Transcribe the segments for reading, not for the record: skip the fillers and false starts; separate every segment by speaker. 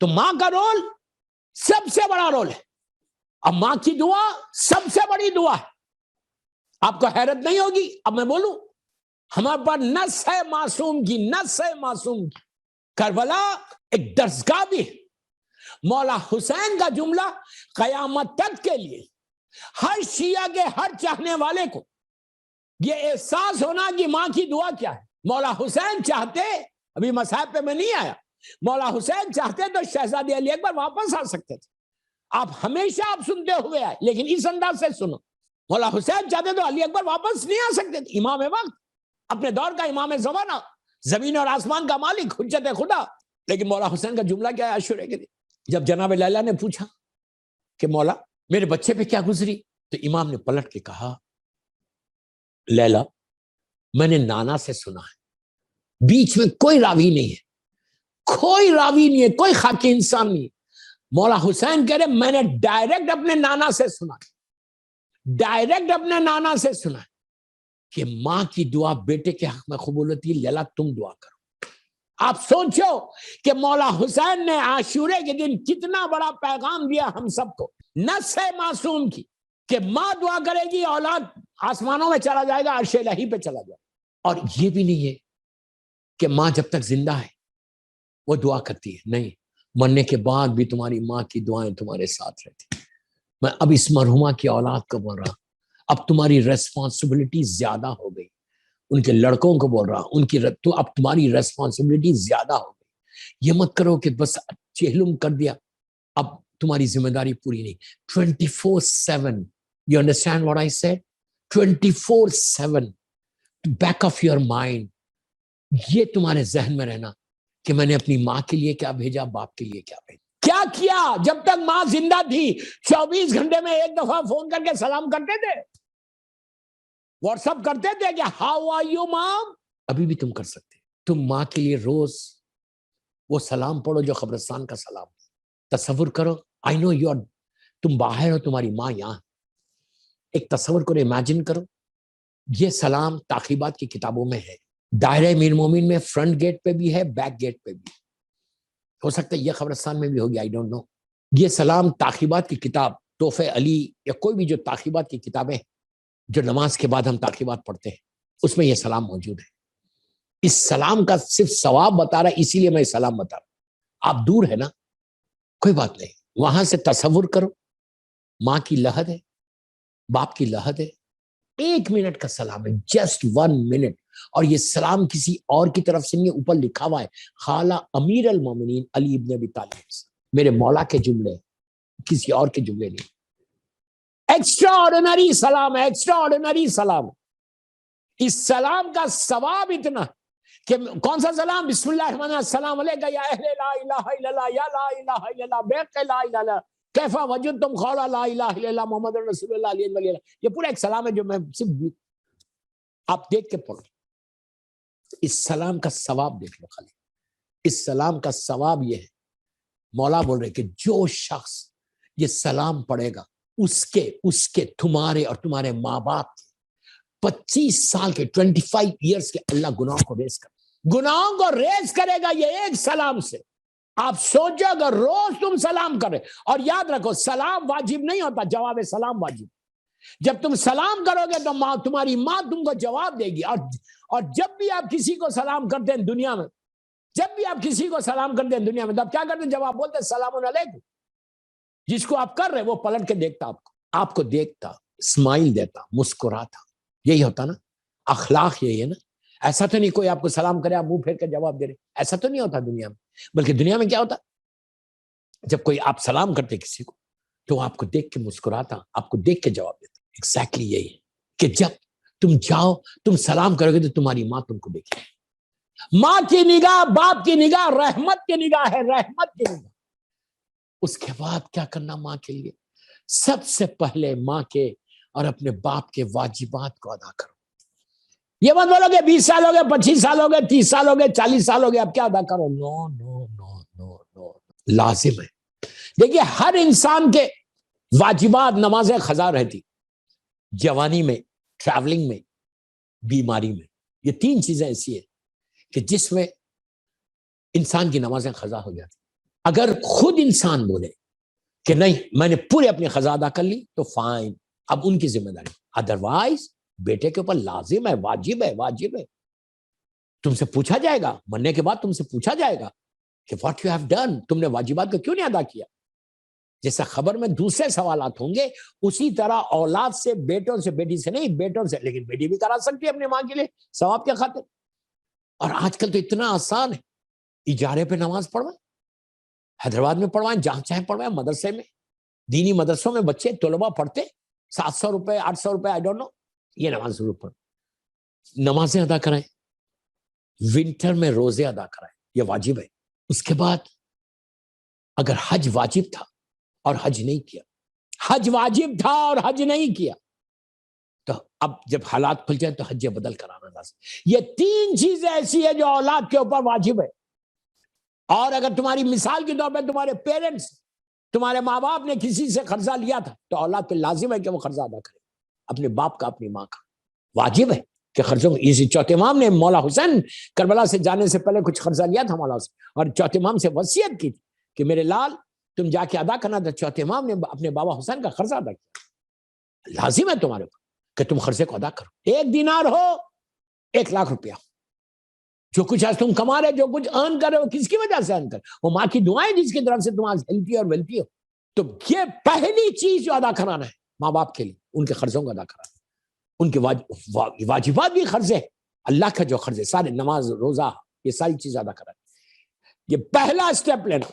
Speaker 1: تو ماں کا رول سب سے بڑا رول ہے. اب ماں کی دعا سب سے بڑی دعا ہے. آپ کو حیرت نہیں ہوگی اب میں بولوں, ہمارے پاس نص ہے معصوم کی, نص ہے معصوم کی. کربلا ایک درسگاہ بھی ہے. مولا حسین کا جملہ قیامت تک کے لیے ہر شیعہ کے ہر چاہنے والے کو یہ احساس ہونا کہ ماں کی دعا کیا ہے. مولا حسین چاہتے, ابھی مصاحب پہ میں نہیں آیا, مولا حسین چاہتے تو شہزادی علی اکبر واپس آ سکتے تھے. آپ ہمیشہ آپ سنتے ہوئے آئے, لیکن اس انداز سے سنو. مولا حسین چاہتے تو علی اکبر واپس نہیں آ سکتے تھے. امام وقت, اپنے دور کا امام زمانہ, زمین اور آسمان کا مالک, حجت خدا. لیکن مولا حسین کا جملہ کیا ہے عاشورے کے دن, جب جناب لیلا نے پوچھا کہ مولا میرے بچے پہ کیا گزری, تو امام نے پلٹ کے کہا, لیلا میں نے نانا سے سنا ہے, بیچ میں کوئی راوی نہیں ہے, کوئی راوی نہیں ہے, کوئی خاکی انسان نہیں ہے. مولا حسین کہہ رہے میں نے ڈائریکٹ اپنے نانا سے سنا, ڈائریکٹ اپنے نانا سے سنا کہ ماں کی دعا بیٹے کے حق میں قبول ہوتی ہے, لیلا تم دعا کرو. آپ سوچو کہ مولا حسین نے عاشورے کے دن کتنا بڑا پیغام دیا ہم سب کو, نص معصوم کی, کہ ماں دعا کرے گی, اولاد آسمانوں میں چلا جائے گا, عرش الہی پہ چلا جائے گا. اور یہ بھی نہیں ہے کہ ماں جب تک زندہ ہے وہ دعا کرتی ہے, نہیں, مرنے کے بعد بھی تمہاری ماں کی دعائیں تمہارے ساتھ رہتی. میں اب اس مرحومہ کی اولاد کو بول رہا, اب تمہاری ریسپانسبلٹی زیادہ ہو گئی. ان کے لڑکوں کو بول رہا, ان کی تو اب تمہاری ریسپانسبلٹی زیادہ ہو گئی. یہ مت کرو کہ بس چہلم کر دیا, اب تمہاری ذمہ داری پوری نہیں. 24/7, you understand what I said? 24/7 back of your mind, یہ تمہارے ذہن میں رہنا کہ میں نے اپنی ماں کے لیے کیا بھیجا, باپ کے لیے کیا بھیجا, کیا کیا. جب تک ماں زندہ تھی 24 گھنٹے میں ایک دفعہ فون کر کے سلام کرتے تھے, واٹس اپ کرتے تھے کہ ہاؤ آر یو مام. ابھی بھی تم کر سکتے. تم ماں کے لیے روز وہ سلام پڑھو جو قبرستان کا سلام. تصور کرو, آئی نو یو آر, تم باہر ہو, تمہاری ماں یہاں. ایک تصور کرو, امیجن کرو, یہ سلام تعقیبات کی کتابوں میں ہے, دائرہ امیر مومن میں فرنٹ گیٹ پہ بھی ہے, بیک گیٹ پہ بھی. ہو سکتا ہے یہ قبرستان میں بھی ہوگی, آئی ڈونٹ نو. یہ سلام تعقیبات کی کتاب, تحفہ علی یا کوئی بھی جو تعقیبات کی کتابیں جو نماز کے بعد ہم تعقیبات پڑھتے ہیں, اس میں یہ سلام موجود ہے. اس سلام کا صرف ثواب بتا رہا ہے, اسی لیے میں سلام بتا رہا ہوں. آپ دور ہے نا, کوئی بات نہیں, وہاں سے تصور کرو, ماں کی لحد ہے, باپ کی لحد ہے, 1 منٹ کا سلام ہے, جسٹ 1 منٹ. اور یہ سلام کسی اور کی طرف سے نہیں, اوپر لکھا ہوا ہے خالہ امیر المومنین علی ابن ابی طالب, میرے مولا کے جملے, کسی اور کے جملے نہیں. ایکسٹرا آرڈینری سلام ہے, ایکسٹرا آرڈینری سلام. اس سلام کا ثواب اتنا کہ کون سا سلام, بسم اللہ الرحمن الرحیم, السلام علیکم یا اہل لا الہ الا اللہ, یا لا الہ الا اللہ, بیق لا الہ الا اللہ, کیفا وجدتم قول لا الہ الا اللہ محمد رسول اللہ علیہ وسلم. یہ پورا ایک سلام ہے جو میں صرف آپ دیکھ کے پڑھو. اس سلام کا ثواب دیکھ لو خالی. اس سلام کا ثواب یہ ہے, مولا بول رہے کہ جو شخص یہ سلام پڑھے گا, اس کے تمہارے اور تمہارے ماں باپ 25 سال کے 25 ایئرس کے اللہ گناہوں کو ریز کرے گا یہ ایک سلام سے. آپ سوچو اگر روز تم سلام کرے, اور یاد رکھو سلام واجب نہیں ہوتا, جواب سلام واجب. جب تم سلام کرو گے تو تمہاری ماں تم کو جواب دے گی. اور جب بھی آپ کسی کو سلام کرتے ہیں دنیا میں, جب بھی آپ کسی کو سلام کرتے ہیں دنیا میں, تب کیا کرتے ہیں, جب آپ بولتے ہیں السلام علیکم, جس کو آپ کر رہے وہ پلٹ کے دیکھتا, آپ کو دیکھتا, اسمائل دیتا, مسکراتا. یہی ہوتا نا, اخلاق یہی ہے نا. ایسا تو نہیں کوئی آپ کو سلام کرے آپ منہ پھیر کے جواب دے رہے, ایسا تو نہیں ہوتا دنیا میں. بلکہ دنیا میں کیا ہوتا, جب کوئی آپ سلام کرتے کسی کو تو آپ کو دیکھ کے مسکراتا, آپ کو دیکھ کے جواب دیتا. ایگزیکٹلی یہی ہے کہ جب تم جاؤ تم سلام کرو گے تو تمہاری ماں تم کو دیکھے. ماں کی نگاہ, باپ کی نگاہ رحمت کی نگاہ ہے, رحمت کی نگاہ. اس کے بعد کیا کرنا ماں کے لیے, سب سے پہلے ماں کے اور اپنے باپ کے واجبات کو ادا کرو. یہ مت بولو کہ 20 سال ہو گئے, 25 سال ہو گئے, 30 سال ہو گئے, 40 سال ہو گئے, اب کیا ادا کرو. نو نو نو نو نو, لازم ہے. دیکھیے ہر انسان کے واجبات, نمازیں قضا رہتی, جوانی میں, ٹریولنگ میں, بیماری میں. یہ 3 چیزیں ایسی ہیں کہ جس میں انسان کی نمازیں قضا ہو جاتی. اگر خود انسان بولے کہ نہیں میں نے پورے اپنی قضا ادا کر لی تو فائن، اب ان کی ذمہ داری، ادروائز بیٹے کے اوپر لازم ہے، واجب ہے، واجب ہے. تم سے پوچھا جائے گا، مرنے کے بعد تم سے پوچھا جائے گا کہ واٹ یو ہیو ڈن، تم نے واجبات کو کیوں نہیں ادا کیا. جیسا خبر میں دوسرے سوالات ہوں گے، اسی طرح اولاد سے، بیٹوں سے، بیٹی سے نہیں، بیٹوں سے، لیکن بیٹی بھی کرا سکتی ہے اپنی ماں کے لیے ثواب کے خاطر. اور آج کل تو اتنا آسان ہے، اجارے پہ نماز پڑھوائیں، حیدرآباد میں پڑھوائیں، جہاں چاہیں پڑھوائیں، مدرسے میں، دینی مدرسوں میں بچے طلبہ پڑھتے، 700 روپے 800 روپے آئی ڈونٹ نو، یہ نماز ضرور پڑھ، نمازیں ادا کرائیں، ونٹر میں روزے ادا کرائیں، یہ واجب ہے. اس کے بعد اگر حج واجب تھا اور حج نہیں کیا، حج واجب تھا اور حج نہیں کیا، تو اب جب حالات کھل جائیں تو حج بدل کرانا لازم. یہ 3 چیزیں ایسی ہے جو اولاد کے اوپر واجب ہے. اور اگر تمہاری مثال کے طور پہ تمہارے پیرنٹس، تمہارے ماں باپ نے کسی سے قرضہ لیا تھا تو اولاد پہ لازم ہے کہ وہ قرضہ ادا کرے، اپنے باپ کا، اپنی ماں کا واجب ہے کہ قرضوں. اسی چوتھے امام نے مولا حسین کربلا سے جانے سے پہلے کچھ قرضہ لیا تھا مولا سے، اور چوتھے امام سے وصیت کی تھی کہ میرے لال تم جا کے ادا کرنا تھا. چوتھے امام نے اپنے بابا حسین کا قرضہ ادا کیا. لازم ہے تمہارے اوپر کہ تم قرضے کو ادا کرو. 1 دینار ہو 1 لاکھ روپیہ، جو کچھ آج تم کما رہے، جو کچھ ارن کر رہے ہو، کس کی وجہ سے ارن کر، وہ ماں کی دعائیں جس کی طرف سے تم آج ہیلتھی اور ویلتھی ہو. تو یہ پہلی چیز جو ادا کرانا ہے ماں باپ کے لیے، ان کے قرضوں کو ادا کرانا، ان کے واجبات بھی قرض ہے، اللہ کا جو قرض ہے، سارے نماز روزہ یہ ساری چیز ادا کرانا. یہ پہلا اسٹیپ لینا.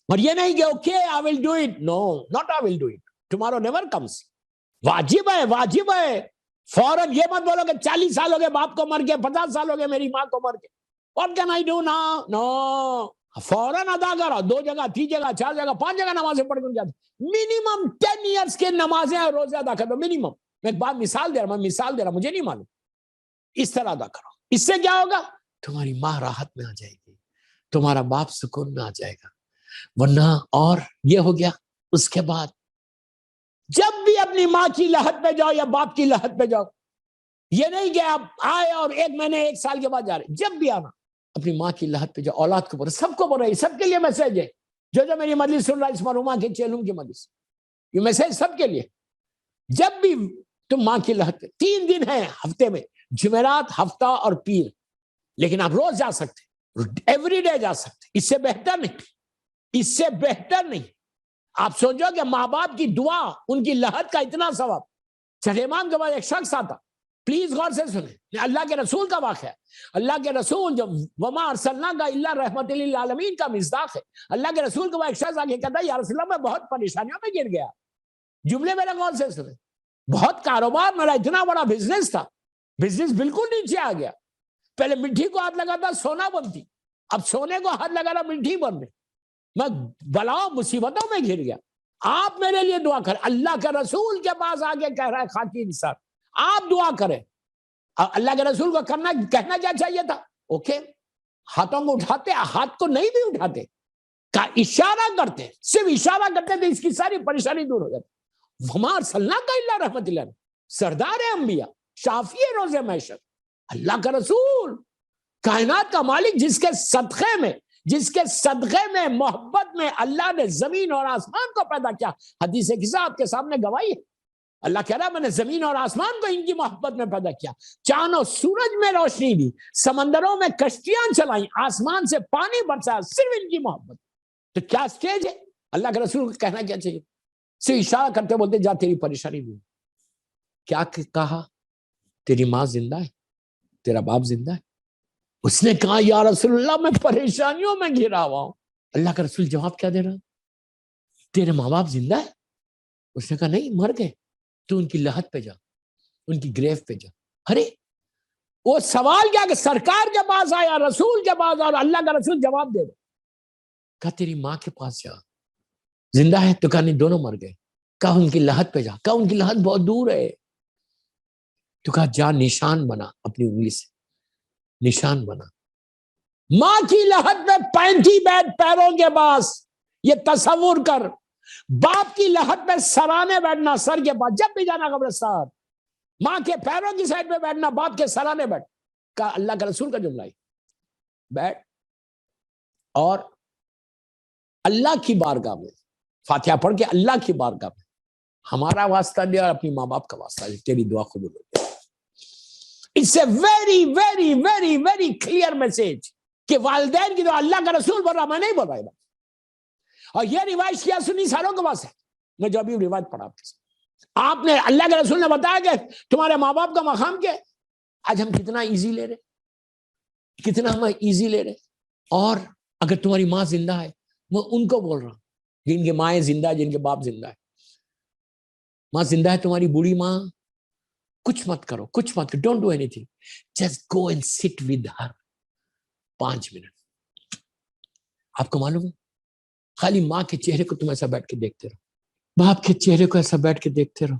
Speaker 1: اور یہ نہیں کہ okay I will do it, no not I will do it, tomorrow never comes. واجب ہے، واجب ہے. فوراً یہ مت بولو کہ 40 سال ہو گئے باپ کو مر کے، 50 سال ہو گئے میری ماں کو مر کے، what can I do now؟ نو، فوراً ادا کرو. 2 جگہ 3 جگہ 4 جگہ 5 جگہ نمازیں پڑھ کر جاتے، منیمم 10 ایئرس کے نمازیں اور روزے ادا کر دو منیمم. میں ایک بات مثال دے رہا ہوں، مجھے نہیں معلوم، اس طرح ادا کرو. اس سے کیا ہوگا؟ تمہاری ماں راحت میں آ جائے گی، تمہارا باپ سکون میں آ جائے گا. ورنہ اور یہ ہو گیا. اس کے بعد جب بھی اپنی ماں کی لحد پہ جاؤ یا باپ کی لحد پہ جاؤ، یہ نہیں کہ آپ آئے اور 1 مہینے 1 سال کے بعد جا رہے، جب بھی آنا اپنی ماں کی لحد پہ جاؤ. اولاد کو بولو، سب کو بولو، سب کے لیے میسج ہے، جو میری مجلس سن رہا ہے، اس مرحومہ کے چیلوں کی مجلس، یہ میسج سب کے لیے. جب بھی تم ماں کی لحد پہ، 3 دن ہیں ہفتے میں، جمعرات، ہفتہ اور پیر، لیکن آپ روز جا سکتے، ایوری ڈے جا سکتے. اس سے بہتر نہیں، اس سے بہتر نہیں. آپ سوچو کہ ماں باپ کی دعا، ان کی لحد کا اتنا ثواب. چلے امام کے بعد ایک شخص آتا، پلیز غور سے سنیں، اللہ کے رسول کا واقعہ ہے. اللہ کے رسول جو وما ارسلناک الا رحمت للعالمین کا مصداق ہے. اللہ کے رسول کے بعد ایک شخص آگے کہتا ہے یا رسول اللہ میں بہت پریشانیوں میں گر گیا. جملے میرے غور سے سنیں، بہت کاروبار، میرا اتنا بڑا بزنس تھا، بزنس بالکل نیچے آ گیا. پہلے مٹی کو ہاتھ لگاتا سونا بنتی، اب سونے کو ہاتھ لگا رہا مٹی بننے، میں بلاؤ مصیبتوں میں گر گیا. آپ میرے لیے دعا کریں. اللہ کے رسول کے پاس آگے کہہ رہا ہے خاکی انسان، آپ دعا کریں. اللہ کے رسول کو کرنا، کہنا کیا چاہیے تھا؟ اوکے، ہاتھوں کو اٹھاتے، ہاتھ کو نہیں بھی اٹھاتے، کا اشارہ کرتے، صرف اشارہ کرتے تو اس کی ساری پریشانی دور ہو جاتی. وما ارسلناک الا رحمت للعالمین، سردار انبیاء، شافی روز محشر، اللہ کا رسول، کائنات کا مالک، جس کے صدقے میں محبت میں اللہ نے زمین اور آسمان کو پیدا کیا. حدیث قدسی آپ کے سامنے گواہی ہے. اللہ کہہ رہا ہے میں نے زمین اور آسمان کو ان کی محبت میں پیدا کیا، چاند و سورج میں روشنی دی، سمندروں میں کشتیاں چلائیں، آسمان سے پانی برسایا، صرف ان کی محبت. تو کیا سٹیج ہے؟ اللہ کے رسول کو کہنا کیا چاہیے؟ صرف اشارہ کرتے بولتے جا تیری پریشانی دور. کیا کہا؟ تیری ماں زندہ ہے، تیرا باپ زندہ ہے. اس نے کہا یا رسول اللہ میں پریشانیوں میں گھرا ہوا ہوں. اللہ کا رسول جواب کیا دے رہا؟ تیرے ماں باپ زندہ ہے؟ اس نے کہا نہیں، مر گئے. تو ان کی لحد پہ جا، ان کی گریو پہ جا. ارے وہ سوال کیا کہ سرکار کے پاس آیا، رسول کے پاس، اور اللہ کا رسول جواب دے دے. کہا تیری ماں کے پاس جا، زندہ ہے؟ تو کہا نہیں، دونوں مر گئے. کہا ان کی لحد پہ جا. کہا ان کی لحد بہت دور ہے. تو کہا جا نشان بنا اپنی انگلی سے، نشان بنا. ماں کی لحد پہ 35 بیٹھ پیروں کے پاس، یہ تصور کر. باپ کی لحد پہ سرانے بیٹھنا، سر کے پاس، جب بھی جانا قبرستان، ماں کے پیروں کی سائڈ پہ بیٹھنا، باپ کے سرانے بیٹھ. کہا اللہ کا رسول کا جملہ ہے، بیٹھ اور اللہ کی بارگاہ میں فاتحہ پڑھ کے اللہ کی بارگاہ میں ہمارا واسطہ دے اور اپنی ماں باپ کا واسطہ دے، تیری دعا قبول ہو جائے۔ It's a very very very very clear message کہ والدین کی دعا، اللہ کا رسول بول رہا، میں نہیں بول رہا ہے۔ اور یہ روایت شیعہ سنی ساروں کے پاس ہے، میں جو ابھی روایت پڑھا آپ کے ساتھ، آپ نے اللہ کے رسول نے بتایا کہ تمہارے ماں باپ کا مقام کیا ہے۔ آج ہم کتنا ایزی لے رہے، کتنا ہم ایزی لے رہے۔ اور اگر تمہاری ماں زندہ ہے، میں ان کو بول رہا ہوں جن کی مائیں زندہ ہے، جن کے باپ زندہ ہے، ماں زندہ ہے تمہاری بوڑھی ماں، کچھ مت کرو، کچھ مت کرو، don't do any thing, just go and sit with her 5 minute. آپ کو معلوم ہے خالی ماں کے چہرے کو تم ایسا بیٹھ کے دیکھتے رہو، باپ کے چہرے کو ایسا بیٹھ کے دیکھتے رہو،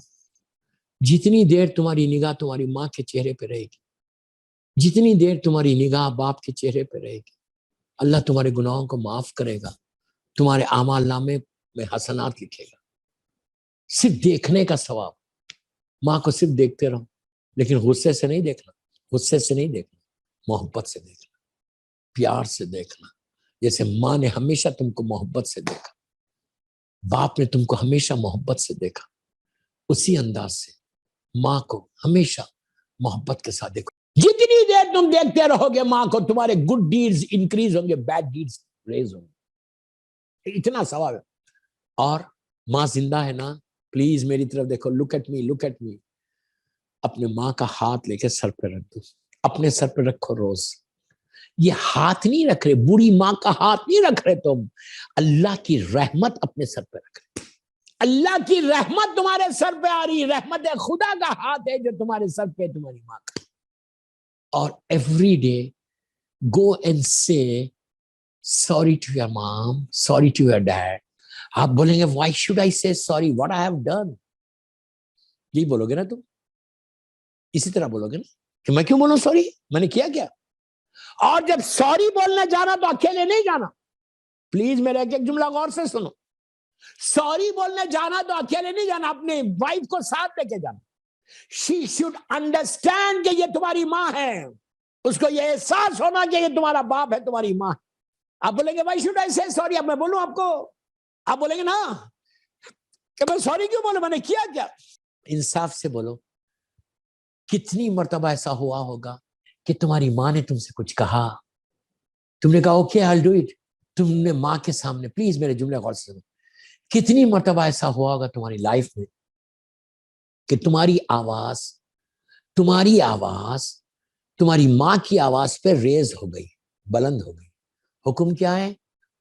Speaker 1: جتنی دیر تمہاری نگاہ تمہاری ماں کے چہرے پہ رہے گی، جتنی دیر تمہاری نگاہ باپ کے چہرے پہ رہے گی، اللہ تمہارے گناہوں کو معاف کرے گا، تمہارے اعمال نامے میں حسنات لکھے گا۔ صرف دیکھنے کا ثواب، ماں کو صرف دیکھتے رہو، لیکن غصے سے نہیں دیکھنا، غصے سے نہیں دیکھنا، محبت سے دیکھنا، پیار سے دیکھنا، جیسے ماں نے ہمیشہ تم کو محبت سے دیکھا، باپ نے تم کو ہمیشہ محبت سے دیکھا، اسی انداز سے ماں کو ہمیشہ محبت کے ساتھ دیکھو۔ جتنی دیر تم دیکھتے رہو گے ماں کو، تمہارے گڈ ڈیڈز انکریز ہوں گے، بیڈ ڈیڈز ریز ہوں گے، اتنا ثواب ہے۔ اور ماں زندہ ہے نا، پلیز میری طرف دیکھو، look at me, look at me. اپنے ماں کا ہاتھ لے کے سر پہ رکھ دو، اپنے سر پہ رکھو روز۔ یہ ہاتھ نہیں رکھ رہے، بوڑھی ماں کا ہاتھ نہیں رکھ رہے تم، اللہ کی رحمت اپنے سر پہ رکھ رہے، اللہ کی رحمت تمہارے سر پہ آ رہی، رحمت خدا کا ہاتھ ہے جو تمہارے سر پہ، تمہاری ماں کا۔ اور every day go and say sorry to your mom, sorry to your dad. آپ بولیں گے why should I say sorry, what I have done, یہی بولو گے نا تم، اسی طرح بولو گے نا کہ میں کیوں بولوں سوری، میں نے کیا کیا۔ اور جب سوری بولنے جانا تو اکیلے نہیں جانا، پلیز میرا ایک جملہ غور سے سنو، سوری بولنے جانا تو اکیلے نہیں جانا، اپنے وائف کو ساتھ لے کے جانا۔ شی شوڈ انڈرسٹینڈ کہ یہ تمہاری ماں ہے، اس کو یہ احساس ہونا کہ یہ تمہارا باپ ہے، تمہاری ماں۔ آپ بولیں گے why should I say sorry, اب میں بولوں آپ کو، آپ بولیں گے نا کہ میں سوری کیوں بولوں، میں نے کیا کیا۔ انصاف سے بولو، کتنی مرتبہ ایسا ہوا ہوگا کہ تمہاری ماں نے تم سے کچھ کہا، تم نے کہا okay I will do it, تم نے ماں کے سامنے، پلیز میرے جملے غور سے سنو، کتنی مرتبہ ایسا ہوا ہوگا تمہاری لائف میں کہ تمہاری آواز تمہاری ماں کی آواز پہ ریز ہو گئی، بلند ہو گئی۔ حکم کیا ہے؟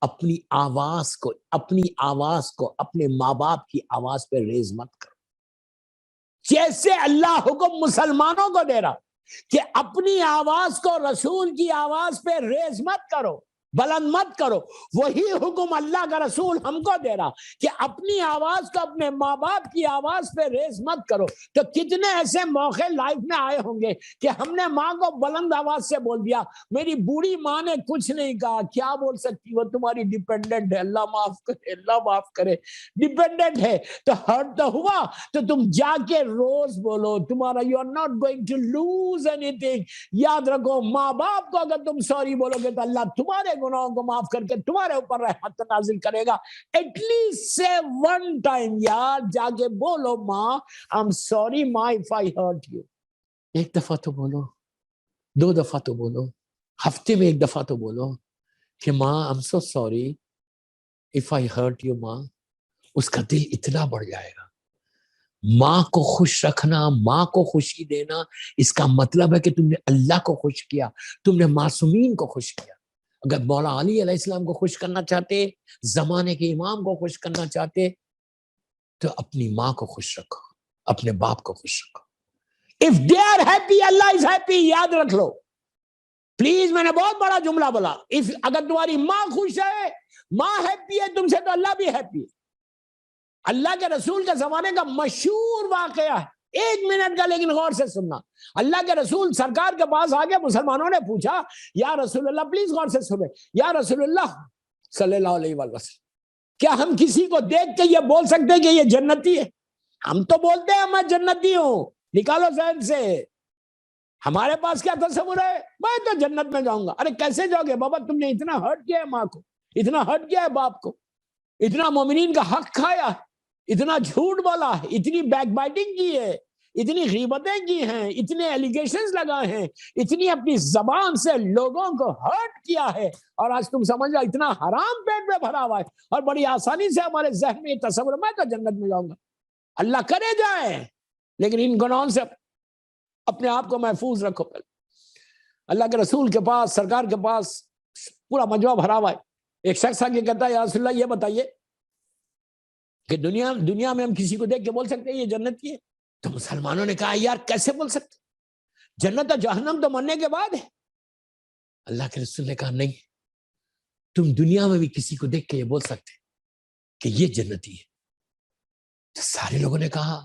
Speaker 1: اپنی آواز کو اپنے ماں باپ کی آواز پہ ریز مت کرو، جیسے اللہ حکم مسلمانوں کو دے رہا کہ اپنی آواز کو رسول کی آواز پہ ریز مت کرو، بلند مت کرو، وہی حکم اللہ کا رسول ہم کو دے رہا کہ اپنی آواز کو اپنے ماں باپ کی آواز پہ ریز مت کرو۔ تو کتنے ایسے موقع لائف میں آئے ہوں گے کہ ہم نے ماں کو بلند آواز سے بول دیا، میری بوڑھی ماں نے کچھ نہیں کہا، کیا بول سکتی، وہ تمہاری ڈیپینڈنٹ ہے، اللہ معاف کرے، اللہ معاف کرے، ڈیپینڈنٹ ہے، تو ہرٹ تو ہوا، تو تم جا کے روز بولو، تمہارا you are not going to lose اینی تھنگ۔ یاد رکھو، ماں باپ کو اگر تم سوری بولو گے تو اللہ تمہارے گناہوں کو معاف کر کے تمہارے اوپر رحمت نازل کرے گا۔ ایٹ لیسٹ سے ون ٹائم، یار جا کے بولو ماں I'm sorry ماں if I hurt you۔ ایک دفعہ تو بولو، 2 دفعہ تو بولو، ہفتے میں 1 دفعہ تو بولو کہ ماں I'm so sorry if I hurt you ماں۔ اس کا دل اتنا بڑھ جائے گا۔ ماں کو خوش رکھنا، ماں کو خوشی دینا، اس کا مطلب ہے کہ تم نے اللہ کو خوش کیا، تم نے معصومین کو خوش کیا۔ اگر مولا علی علیہ السلام کو خوش کرنا چاہتے، زمانے کے امام کو خوش کرنا چاہتے، تو اپنی ماں کو خوش رکھو، اپنے باپ کو خوش رکھو۔ If they are happy, Allah is happy۔ یاد رکھ لو پلیز، میں نے بہت بڑا جملہ بولا، اگر تمہاری ماں خوش ہے، ماں ہیپی ہے تم سے، تو اللہ بھی ہیپی ہے۔ اللہ کے رسول کے زمانے کا مشہور واقعہ ہے، 1 منٹ کا، لیکن غور سے سننا۔ اللہ کے رسول سرکار کے پاس آگے مسلمانوں نے پوچھا، یا رسول اللہ، پلیز غور سے سنیں، یا رسول اللہ صلی اللہ علیہ وسلم، کیا ہم کسی کو دیکھ کے یہ بول سکتے کہ یہ جنتی ہے؟ ہم تو بولتے ہیں میں جنتی ہوں، نکالو ذہن سے، ہمارے پاس کیا تصور ہے، میں تو جنت میں جاؤں گا۔ ارے کیسے جاؤ گے بابا، تم نے اتنا ہرٹ کیا ہے ماں کو، اتنا ہرٹ کیا ہے باپ کو، اتنا مومنین کا حق کھایا، اتنا جھوٹ بولا، اتنی بیک بائٹنگ کی ہے، اتنی غیبتیں کی ہیں، اتنے ایلیگیشنز لگائے ہیں، اتنی اپنی زبان سے لوگوں کو ہرٹ کیا ہے، اور آج تم سمجھ رہا اتنا حرام پیٹ میں بھرا ہوا ہے، اور بڑی آسانی سے ہمارے ذہن میں تصور میں تو جنت میں جاؤں گا، اللہ کرے جائے، لیکن ان گناہوں سے اپنے آپ کو محفوظ رکھو۔ اللہ کے رسول کے پاس، سرکار کے پاس پورا مجمع بھرا ہوا ہے، ایک شخص آگے کہتا ہے یا رسول اللہ یہ بتائیے کہ دنیا میں ہم کسی کو دیکھ کے بول سکتے ہیں یہ جنت کی ہے؟ تو مسلمانوں نے کہا یار کیسے بول سکتے، جنت اور جہنم تو مرنے کے بعد ہے۔ اللہ کے رسول نے کہا نہیں، تم دنیا میں بھی کسی کو دیکھ کے یہ بول سکتے کہ یہ جنتی ہے۔ تو سارے لوگوں نے کہا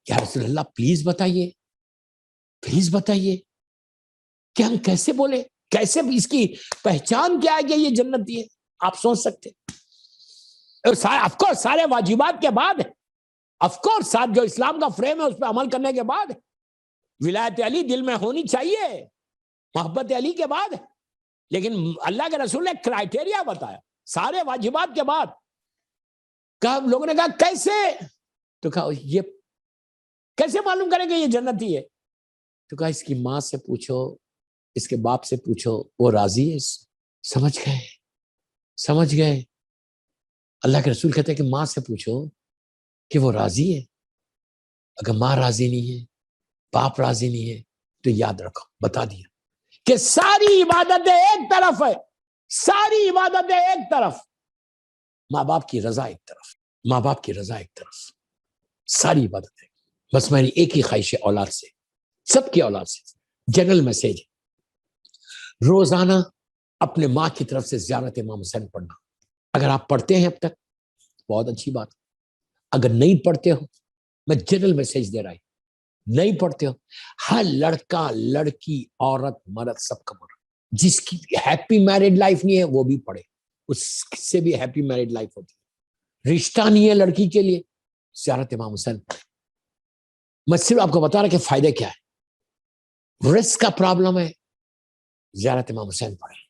Speaker 1: یا رسول اللہ پلیز بتائیے، پلیز بتائیے کہ ہم کیسے بولے، کیسے اس کی پہچان کیا ہے کہ یہ جنتی ہے؟ آپ سوچ سکتے آف کورس سارے واجبات کے بعد ہے، آف کورس ساتھ جو اسلام کا فریم ہے اس پہ عمل کرنے کے بعد، ولایت علی دل میں ہونی چاہیے محبت علی کے بعد، لیکن اللہ کے رسول نے کرائٹیریا بتایا سارے واجبات کے بعد۔ کہا لوگوں نے کہا کیسے؟ تو کہا یہ کیسے معلوم کریں گے یہ جنتی ہے؟ تو کہا اس کی ماں سے پوچھو، اس کے باپ سے پوچھو، وہ راضی ہے۔ سمجھ گئے؟ اللہ کے رسول کہتے ہیں کہ ماں سے پوچھو کہ وہ راضی ہے، اگر ماں راضی نہیں ہے، باپ راضی نہیں ہے، تو یاد رکھو بتا دیا کہ ساری عبادتیں ایک طرف ہے، ساری عبادتیں ایک طرف، ماں باپ کی رضا ایک طرف، ماں باپ کی رضا ایک طرف، ساری عبادتیں۔ بس میری ایک ہی خواہش ہے اولاد سے، سب کی اولاد سے جنرل میسج، روزانہ اپنے ماں کی طرف سے زیارت امام حسین پڑھنا۔ اگر آپ پڑھتے ہیں اب تک بہت اچھی بات، اگر نہیں پڑھتے ہو میں جنرل میسج دے رہا ہوں، نہیں پڑھتے ہو، ہر لڑکا لڑکی عورت مرد سب کا مرد جس کی ہیپی میرڈ لائف نہیں ہے وہ بھی پڑھے، اس سے بھی ہیپی میرڈ لائف ہوتی ہے۔ رشتہ نہیں ہے لڑکی کے لیے، زیارت امام حسین پڑھے۔ میں صرف آپ کو بتا رہا کہ فائدے کیا ہے۔ رزق کا پرابلم ہے، زیارت امام حسین پڑھے۔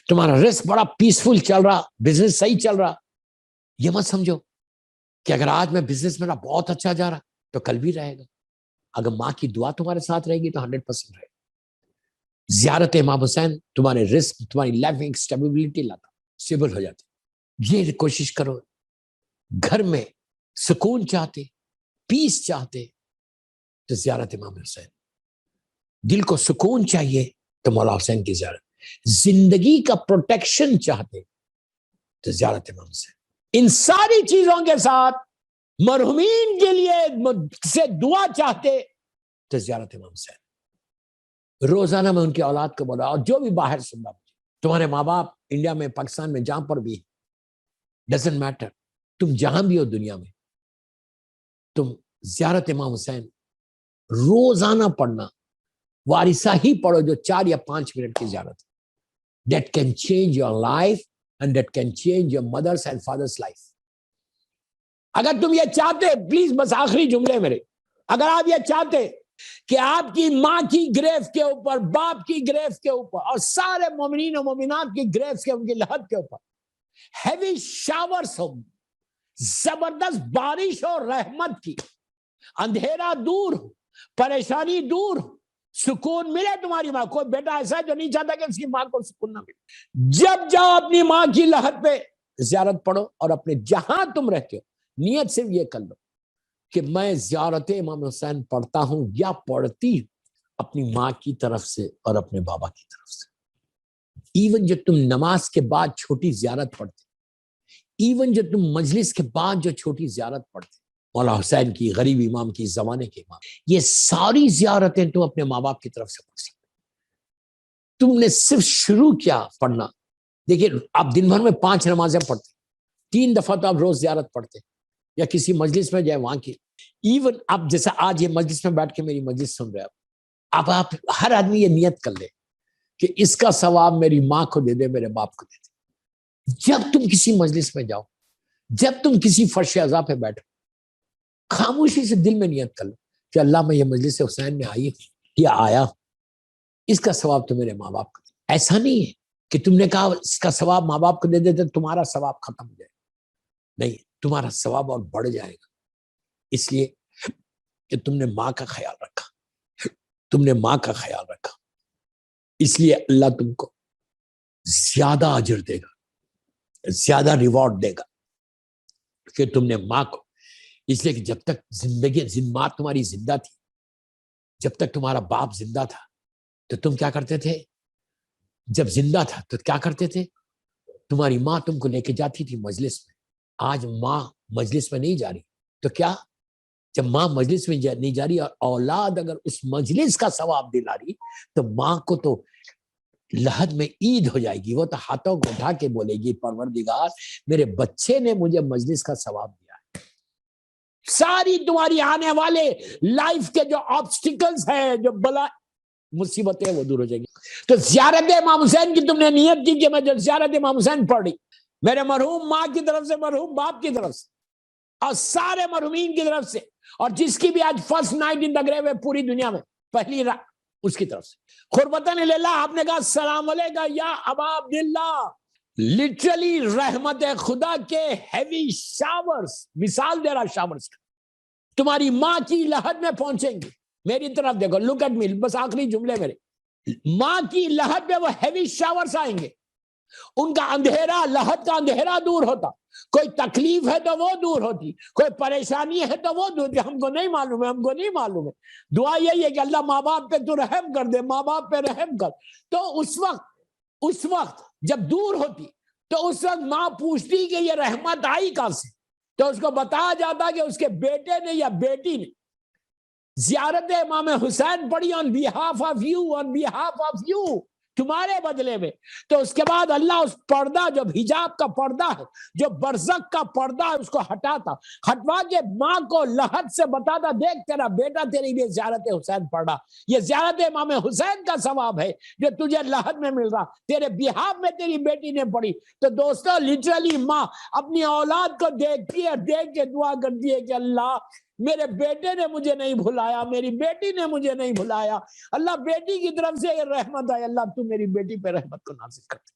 Speaker 1: تمہارا رزق بڑا پیسفل چل رہا، بزنس صحیح چل رہا، یہ مت سمجھو کہ اگر آج میں بزنس میرا بہت اچھا جا رہا تو کل بھی رہے گا۔ اگر ماں کی دعا تمہارے ساتھ رہے گی تو 100% رہے گا۔ زیارت امام حسین تمہارے رزق، تمہاری لائف میں اسٹیبلٹی لاتا، اسٹیبل ہو جاتی۔ یہ کوشش کرو، گھر میں سکون چاہتے، پیس چاہتے تو زیارت امام حسین، دل کو سکون چاہیے تو مولا حسین کی زیارت، زندگی کا پروٹیکشن چاہتے تو زیارت امام حسین۔ ان ساری چیزوں کے ساتھ مرحومین کے لیے سے دعا چاہتے تو زیارت امام حسین۔ روزانہ میں ان کی اولاد کو بولا، اور جو بھی باہر سن رہا، تمہارے ماں باپ انڈیا میں، پاکستان میں، جہاں پر بھی، ڈزنٹ میٹر، تم جہاں بھی ہو دنیا میں، تم زیارت امام حسین روزانہ پڑھنا، وارثہ ہی پڑھو جو 4 یا 5 منٹ کی زیارت، that can change your life and that can change your mother's and father's life۔ اگر تم یہ چاہتے، پلیز بس آخری جملے میرے، اگر آپ یہ چاہتے کہ آپ کی ماں کی گریف کے اوپر، باپ کی گریف کے اوپر، اور سارے مومنین و مومنات کی گریف کے، ان کی لحد کے اوپر ہیوی شاورز ہو، زبردست بارش ہو رحمت کی، اندھیرا دور ہو، پریشانی دور ہو، سکون ملے تمہاری ماں۔ کوئی بیٹا ایسا ہے جو نہیں چاہتا کہ اس کی ماں کو سکون نہ ملے؟ جب جاؤ اپنی ماں کی لحد پہ زیارت پڑھو، اور اپنے جہاں تم رہتے ہو نیت صرف یہ کر لو کہ میں زیارت امام حسین پڑھتا ہوں یا پڑھتی اپنی ماں کی طرف سے اور اپنے بابا کی طرف سے۔ ایون جو تم نماز کے بعد چھوٹی زیارت پڑھتے، ایون جو تم مجلس کے بعد جو چھوٹی زیارت پڑھتے، مولا حسین کی، غریب امام کی، زمانے کے امام، یہ ساری زیارتیں تم اپنے ماں باپ کی طرف سے پڑھ سکتے۔ تم نے صرف شروع کیا پڑھنا، دیکھیے آپ دن بھر میں 5 نمازیں پڑھتے، 3 دفعہ تو آپ روز زیارت پڑھتے، یا کسی مجلس میں جائے وہاں کی، ایون آپ جیسا آج یہ مجلس میں بیٹھ کے میری مجلس سن رہے ہیں، اب آپ ہر آدمی یہ نیت کر لے کہ اس کا ثواب میری ماں کو دے دے، میرے باپ کو دے دے۔ جب تم کسی مجلس میں جاؤ، جب تم کسی فرش عزا پہ بیٹھو، خاموشی سے دل میں نیت کر لو کہ اللہ میں یہ مجلس حسین میں آئی یا آیا، اس کا ثواب تو میرے ماں باپ کو دے۔ ایسا نہیں ہے کہ تم نے کہا اس کا ثواب ماں باپ کو دے دیتے تمہارا ثواب ختم ہو جائے۔ نہیں، تمہارا ثواب اور بڑھ جائے گا، اس لیے کہ تم نے ماں کا خیال رکھا، تم نے ماں کا خیال رکھا، اس لیے اللہ تم کو زیادہ اجر دے گا، زیادہ ریوارڈ دے گا کہ تم نے ماں کو، اس لیے کہ جب تک ماں تمہاری زندہ تھی، جب تک تمہارا باپ زندہ تھا تو تم کیا کرتے تھے؟ جب زندہ تھا تو کیا کرتے تھے؟ تمہاری ماں تم کو لے کے جاتی تھی مجلس میں۔ آج ماں مجلس میں نہیں جا رہی تو کیا؟ جب ماں مجلس میں نہیں جا رہی اور اولاد اگر اس مجلس کا ثواب دلا رہی تو ماں کو تو لحد میں عید ہو جائے گی، وہ تو ہاتھوں کو اٹھا کے بولے گی پروردگار میرے بچے نے مجھے مجلس کا ثواب دیا ہے۔ ساری تمہاری آنے والے لائف کے جو آبسٹیکلز ہیں، جو بلا مصیبتیں، وہ دور ہو جائیں گی۔ تو زیارت امام حسین کی تم نے نیت کی کہ میں جب زیارت امام حسین پڑھ رہی، میرے مرحوم ماں کی طرف سے، مرحوم باپ کی طرف سے، اور سارے مرحومین کی طرف سے، اور جس کی بھی آج فرسٹ نائٹ ان دا گریو ہے پوری دنیا میں، پہلی رات اس کی طرف سے، قربتاً للہ آپ نے کہا السلام علیکہ یا ابا عبداللہ۔ لٹرلی رحمت خدا کے ہیوی شاورز، مثال دے رہا شاورز کا، تمہاری ماں کی لہد میں پہنچیں گی۔ میری طرف دیکھو، لک ایٹ می، بس آخری جملے میرے، ماں کی لہد میں وہ ہیوی شاورز آئیں گے، ان کا اندھیرا، لہد کا اندھیرا دور ہوتا، کوئی تکلیف ہے تو وہ دور ہوتی، کوئی پریشانی ہے تو وہ دور ہوتی۔ ہم کو نہیں معلوم ہے، ہم کو نہیں معلوم ہے، دعا یہی ہے کہ اللہ ماں باپ پہ تو رحم کر دے، ماں باپ پہ رحم کر۔ تو اس وقت جب دور ہوتی تو اس وقت ماں پوچھتی کہ یہ رحمت آئی کہاں سے، تو اس کو بتایا جاتا کہ اس کے بیٹے نے یا بیٹی نے زیارت امام حسین پڑھی on behalf of you، تمہارے بدلے میں۔ تو اس کے بعد اللہ اس پردہ، جو حجاب کا پردہ ہے، جو برزخ کا پردہ ہے، اس کو ہٹوا کے ماں کو لحد سے بتاتا، دیکھ تیرا بیٹا تیری لیے زیارت حسین پڑھا، یہ زیارت امام حسین کا ثواب ہے جو تجھے لحد میں مل رہا، تیرے بیہاف میں تیری بیٹی نے پڑھی۔ تو دوستو لٹرلی ماں اپنی اولاد کو دیکھتی ہے، دیکھ کے دعا کرتی ہے کہ اللہ میرے بیٹے نے مجھے نہیں بھلایا، میری بیٹی نے مجھے نہیں بھلایا، اللہ بیٹی کی طرف سے یہ رحمت ہے، اللہ تو میری بیٹی پہ رحمت کو نازل کر دے۔